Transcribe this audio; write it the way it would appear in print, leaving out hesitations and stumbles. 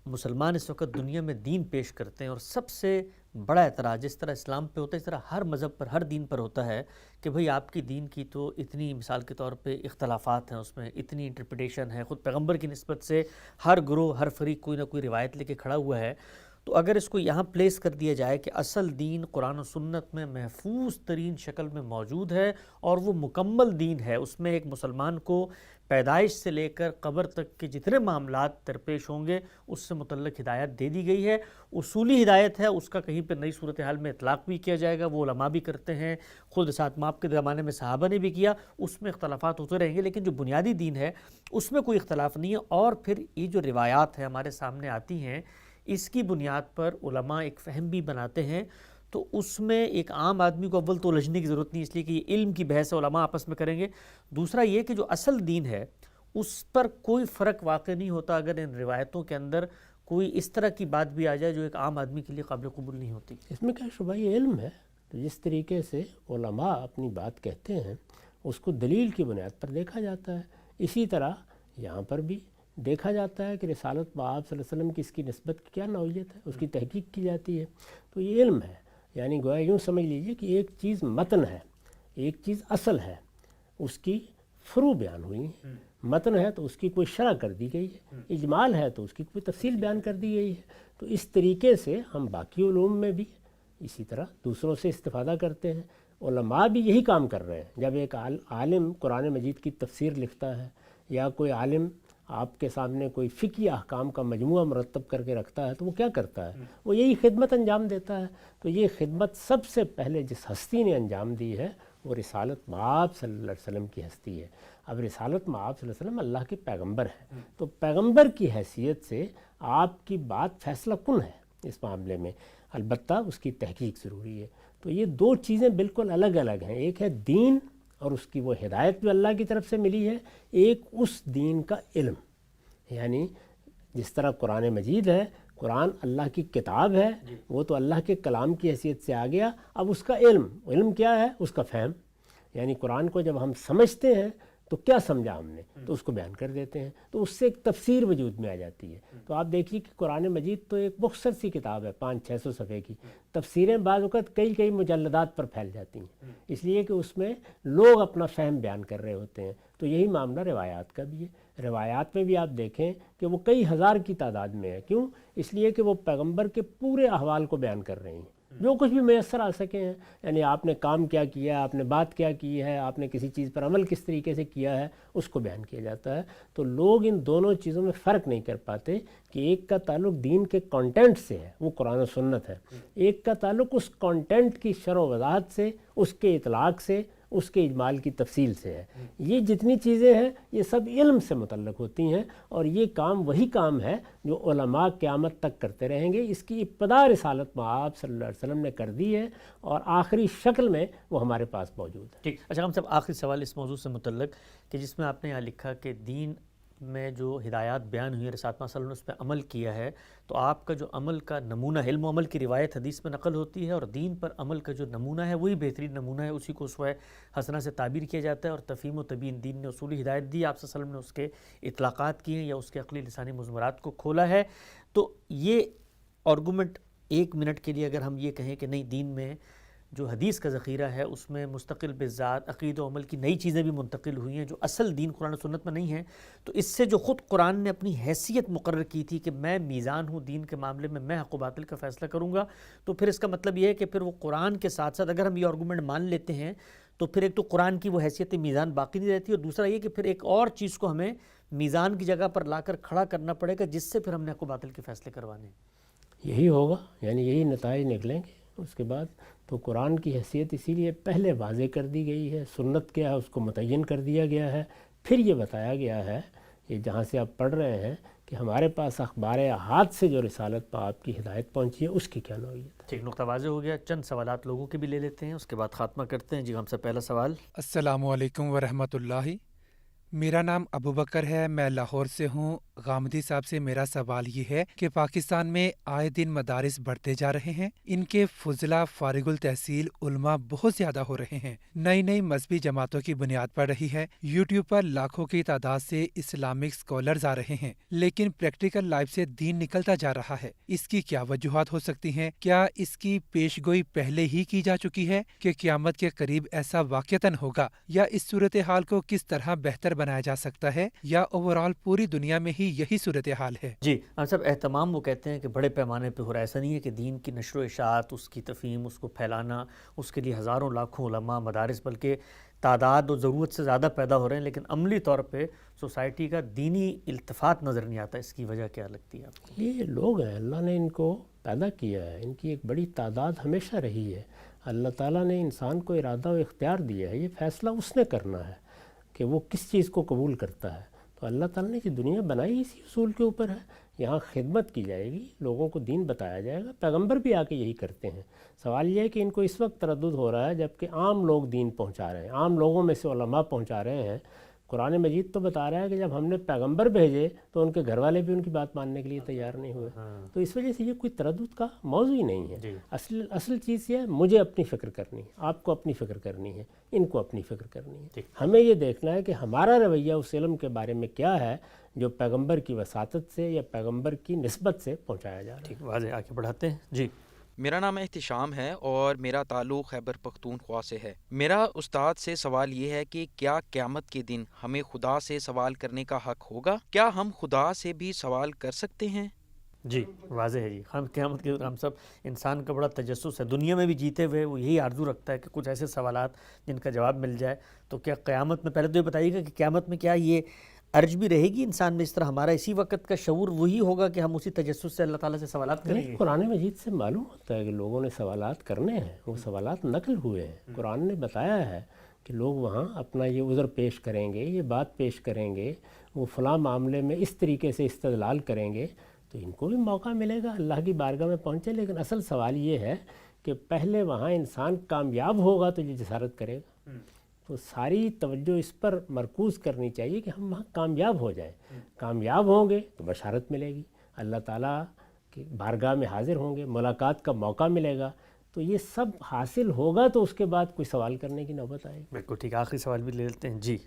مسلمان اس وقت دنیا میں دین پیش کرتے ہیں، اور سب سے بڑا اعتراض جس طرح اسلام پہ ہوتا ہے اس طرح ہر مذہب پر، ہر دین پر ہوتا ہے کہ بھئی آپ کی دین کی تو اتنی مثال کے طور پہ اختلافات ہیں، اس میں اتنی انٹرپریٹیشن ہے، خود پیغمبر کی نسبت سے ہر گروہ ہر فریق کوئی نہ کوئی روایت لے کے کھڑا ہوا ہے۔ تو اگر اس کو یہاں پلیس کر دیا جائے کہ اصل دین قرآن و سنت میں محفوظ ترین شکل میں موجود ہے اور وہ مکمل دین ہے، اس میں ایک مسلمان کو پیدائش سے لے کر قبر تک کے جتنے معاملات درپیش ہوں گے اس سے متعلق ہدایت دے دی گئی ہے، اصولی ہدایت ہے، اس کا کہیں پہ نئی صورتحال میں اطلاق بھی کیا جائے گا، وہ علماء بھی کرتے ہیں، خود ساتھ ماپ کے زمانے میں صحابہ نے بھی کیا، اس میں اختلافات ہوتے رہیں گے، لیکن جو بنیادی دین ہے اس میں کوئی اختلاف نہیں ہے۔ اور پھر یہ جو روایات ہیں ہمارے سامنے آتی ہیں، اس کی بنیاد پر علماء ایک فہم بھی بناتے ہیں، تو اس میں ایک عام آدمی کو اول تو الجھنے کی ضرورت نہیں، اس لیے کہ یہ علم کی بحث ہے، علماء آپس میں کریں گے۔ دوسرا یہ کہ جو اصل دین ہے اس پر کوئی فرق واقع نہیں ہوتا اگر ان روایتوں کے اندر کوئی اس طرح کی بات بھی آ جائے جو ایک عام آدمی کے لیے قابل قبول نہیں ہوتی۔ اس میں کیا شبہ، یہ علم ہے، تو جس طریقے سے علماء اپنی بات کہتے ہیں اس کو دلیل کی بنیاد پر دیکھا جاتا ہے، اسی طرح یہاں پر بھی دیکھا جاتا ہے کہ رسالت بآب صلی اللہ علیہ وسلم کی اس کی نسبت کی کیا نوعیت ہے، اس کی تحقیق کی جاتی ہے، تو یہ علم ہے۔ یعنی گویا یوں سمجھ لیجئے کہ ایک چیز متن ہے، ایک چیز اصل ہے، اس کی فروع بیان ہوئی ہیں، متن ہے تو اس کی کوئی شرح کر دی گئی ہے، اجمال ہے تو اس کی کوئی تفصیل بیان کر دی گئی ہے۔ تو اس طریقے سے ہم باقی علوم میں بھی اسی طرح دوسروں سے استفادہ کرتے ہیں، علماء بھی یہی کام کر رہے ہیں۔ جب ایک عالم قرآن مجید کی تفسیر لکھتا ہے یا کوئی عالم آپ کے سامنے کوئی فقہی احکام کا مجموعہ مرتب کر کے رکھتا ہے تو وہ کیا کرتا ہے؟ وہ یہی خدمت انجام دیتا ہے۔ تو یہ خدمت سب سے پہلے جس ہستی نے انجام دی ہے وہ رسالت مآب صلی اللہ علیہ وسلم کی ہستی ہے۔ اب رسالت مآب صلی اللہ علیہ وسلم اللہ کے پیغمبر ہیں، تو پیغمبر کی حیثیت سے آپ کی بات فیصلہ کن ہے اس معاملے میں، البتہ اس کی تحقیق ضروری ہے۔ تو یہ دو چیزیں بالکل الگ الگ ہیں، ایک ہے دین اور اس کی وہ ہدایت جو اللہ کی طرف سے ملی ہے، ایک اس دین کا علم۔ یعنی جس طرح قرآن مجید ہے، قرآن اللہ کی کتاب ہے، وہ تو اللہ کے کلام کی حیثیت سے آ گیا، اب اس کا علم کیا ہے؟ اس کا فہم۔ یعنی قرآن کو جب ہم سمجھتے ہیں تو کیا سمجھا ہم نے، تو اس کو بیان کر دیتے ہیں، تو اس سے ایک تفسیر وجود میں آ جاتی ہے۔ تو آپ دیکھیے کہ قرآن مجید تو ایک مختصر سی کتاب ہے، 500-600 صفحے کی، تفسیریں بعض اوقات کئی مجلدات پر پھیل جاتی ہیں، اس لیے کہ اس میں لوگ اپنا فہم بیان کر رہے ہوتے ہیں۔ تو یہی معاملہ روایات کا بھی ہے۔ روایات میں بھی آپ دیکھیں کہ وہ کئی ہزار کی تعداد میں ہے، کیوں؟ اس لیے کہ وہ پیغمبر کے پورے احوال کو بیان کر رہی ہیں، جو کچھ بھی میسر آ سکے ہیں، یعنی آپ نے کام کیا کیا ہے، آپ نے بات کیا کی ہے، آپ نے کسی چیز پر عمل کس طریقے سے کیا ہے، اس کو بیان کیا جاتا ہے۔ تو لوگ ان دونوں چیزوں میں فرق نہیں کر پاتے کہ ایک کا تعلق دین کے کانٹینٹ سے ہے، وہ قرآن و سنت ہے، ایک کا تعلق اس کانٹینٹ کی شرح و وضاحت سے، اس کے اطلاق سے، اس کے اجمال کی تفصیل سے ہے۔ یہ جتنی چیزیں ہیں یہ سب علم سے متعلق ہوتی ہیں، اور یہ کام وہی کام ہے جو علماء قیامت تک کرتے رہیں گے۔ اس کی ابتدا رسالت مآب صلی اللہ علیہ وسلم نے کر دی ہے، اور آخری شکل میں وہ ہمارے پاس موجود ہے۔ ٹھیک، اچھا ہم سب آخری سوال اس موضوع سے متعلق کہ جس میں آپ نے یہاں لکھا کہ دین میں جو ہدایات بیان ہوئی ہیں رسالت صلی اللہ علیہ وسلم نے اس پہ عمل کیا ہے، تو آپ کا جو عمل کا نمونہ، علم و عمل کی روایت حدیث میں نقل ہوتی ہے، اور دین پر عمل کا جو نمونہ ہے وہی بہترین نمونہ ہے، اسی کو اسوہ حسنہ سے تعبیر کیا جاتا ہے، اور تفہیم و تبیین دین نے اصولی ہدایت دی، آپ صلی اللہ علیہ وسلم نے اس کے اطلاقات کیے ہیں یا اس کے عقلی لسانی مضمرات کو کھولا ہے۔ تو یہ آرگومنٹ 1 منٹ کے لیے اگر ہم یہ کہیں کہ نہیں، دین میں جو حدیث کا ذخیرہ ہے اس میں مستقل بذات عقید و عمل کی نئی چیزیں بھی منتقل ہوئی ہیں جو اصل دین قرآن و سنت میں نہیں ہیں، تو اس سے جو خود قرآن نے اپنی حیثیت مقرر کی تھی کہ میں میزان ہوں دین کے معاملے میں حق و باطل کا فیصلہ کروں گا، تو پھر اس کا مطلب یہ ہے کہ پھر وہ قرآن کے ساتھ ساتھ اگر ہم یہ آرگومنٹ مان لیتے ہیں تو پھر ایک تو قرآن کی وہ حیثیت میزان باقی نہیں رہتی، اور دوسرا یہ کہ پھر ایک اور چیز کو ہمیں میزان کی جگہ پر لا کر کھڑا کرنا پڑے گا جس سے پھر ہم نے حق و باطل کے فیصلے کروانے ہیں۔ یہی ہوگا، یعنی یہی نتائج نکلیں گے اس کے بعد۔ تو قرآن کی حیثیت اسی لیے پہلے واضح کر دی گئی ہے، سنت کیا ہے اس کو متعین کر دیا گیا ہے، پھر یہ بتایا گیا ہے، یہ جہاں سے آپ پڑھ رہے ہیں کہ ہمارے پاس اخبار احاد سے جو رسالت پر آپ کی ہدایت پہنچی ہے اس کی کیا نوعیت ہے۔ ٹھیک، نقطہ واضح ہو گیا۔ چند سوالات لوگوں کے بھی لے لیتے ہیں، اس کے بعد خاتمہ کرتے ہیں۔ جی ہم سے پہلا سوال۔ السلام علیکم ورحمۃ اللہ، میرا نام ابو بکر ہے، میں لاہور سے ہوں۔ غامدی صاحب سے میرا سوال یہ ہے کہ پاکستان میں آئے دن مدارس بڑھتے جا رہے ہیں، ان کے فضلہ فارغ التحصیل علماء بہت زیادہ ہو رہے ہیں، نئی نئی مذہبی جماعتوں کی بنیاد پڑ رہی ہے، یوٹیوب پر لاکھوں کی تعداد سے اسلامک اسکالرز آ رہے ہیں، لیکن پریکٹیکل لائف سے دین نکلتا جا رہا ہے۔ اس کی کیا وجوہات ہو سکتی ہیں؟ کیا اس کی پیش گوئی پہلے ہی کی جا چکی ہے کہ قیامت کے قریب ایسا واقعتاً ہوگا، یا اس صورتحال کو کس طرح بہتر بنایا جا سکتا ہے، یا اوورآل پوری دنیا میں ہی یہی صورتحال ہے؟ جی ہم سب اہتمام وہ کہتے ہیں کہ بڑے پیمانے پہ ہو رہا ہے، ایسا نہیں ہے کہ دین کی نشر و اشاعت، اس کی تفہیم، اس کو پھیلانا، اس کے لیے ہزاروں لاکھوں علماء مدارس، بلکہ تعداد و ضرورت سے زیادہ پیدا ہو رہے ہیں، لیکن عملی طور پہ سوسائٹی کا دینی التفات نظر نہیں آتا۔ اس کی وجہ کیا لگتی ہے آپ کو؟ یہ لوگ ہیں، اللہ نے ان کو پیدا کیا ہے، ان کی ایک بڑی تعداد ہمیشہ رہی ہے۔ اللہ تعالیٰ نے انسان کو ارادہ و اختیار دیا ہے، یہ فیصلہ اس نے کرنا ہے کہ وہ کس چیز کو قبول کرتا ہے۔ تو اللہ تعالیٰ نے یہ دنیا بنائی اسی اصول کے اوپر ہے، یہاں خدمت کی جائے گی، لوگوں کو دین بتایا جائے گا، پیغمبر بھی آ کے یہی کرتے ہیں۔ سوال یہ ہے کہ ان کو اس وقت تردد ہو رہا ہے جبکہ عام لوگ دین پہنچا رہے ہیں، عام لوگوں میں سے علماء پہنچا رہے ہیں۔ قرآن مجید تو بتا رہا ہے کہ جب ہم نے پیغمبر بھیجے تو ان کے گھر والے بھی ان کی بات ماننے کے لیے تیار نہیں ہوئے، تو اس وجہ سے یہ کوئی تردد کا موضوع ہی نہیں ہے۔ اصل چیز یہ ہے، مجھے اپنی فکر کرنی ہے، آپ کو اپنی فکر کرنی ہے، ان کو اپنی فکر کرنی ہے۔ ہمیں یہ دیکھنا ہے کہ ہمارا رویہ اس علم کے بارے میں کیا ہے جو پیغمبر کی وساطت سے یا پیغمبر کی نسبت سے پہنچایا جا رہا ہے۔ ٹھیک، واضح آگے بڑھاتے ہیں۔ جی میرا نام احتشام ہے اور میرا تعلق خیبر پختونخوا سے ہے۔ میرا استاد سے سوال یہ ہے کہ کیا قیامت کے دن ہمیں خدا سے سوال کرنے کا حق ہوگا؟ کیا ہم خدا سے بھی سوال کر سکتے ہیں؟ جی واضح ہے جی، ہم قیامت کے ہم سب انسان کا بڑا تجسس ہے، دنیا میں بھی جیتے ہوئے وہ یہی آرزو رکھتا ہے کہ کچھ ایسے سوالات جن کا جواب مل جائے۔ تو کیا قیامت میں، پہلے تو یہ بتائیے گا کہ قیامت میں کیا یہ ارج بھی رہے گی انسان میں، اس طرح ہمارا اسی وقت کا شعور وہی ہوگا کہ ہم اسی تجسس سے اللہ تعالیٰ سے سوالات کریں گے؟ قرآن مجید سے معلوم ہوتا ہے کہ لوگوں نے سوالات کرنے ہیں، وہ سوالات نقل ہوئے ہیں۔ قرآن نے بتایا ہے کہ لوگ وہاں اپنا یہ عذر پیش کریں گے، یہ بات پیش کریں گے، وہ فلاں معاملے میں اس طریقے سے استدلال کریں گے، تو ان کو بھی موقع ملے گا اللہ کی بارگاہ میں پہنچے۔ لیکن اصل سوال یہ ہے کہ پہلے وہاں انسان کامیاب ہوگا تو یہ جسارت کرے گا، تو ساری توجہ اس پر مرکوز کرنی چاہیے کہ ہم وہاں کامیاب ہو جائیں۔ کامیاب ہوں گے تو بشارت ملے گی، اللہ تعالیٰ کی بارگاہ میں حاضر ہوں گے، ملاقات کا موقع ملے گا، تو یہ سب حاصل ہوگا تو اس کے بعد کوئی سوال کرنے کی نوبت آئے گی۔ بالکل ٹھیک، آخری سوال بھی لے لیتے ہیں۔ جی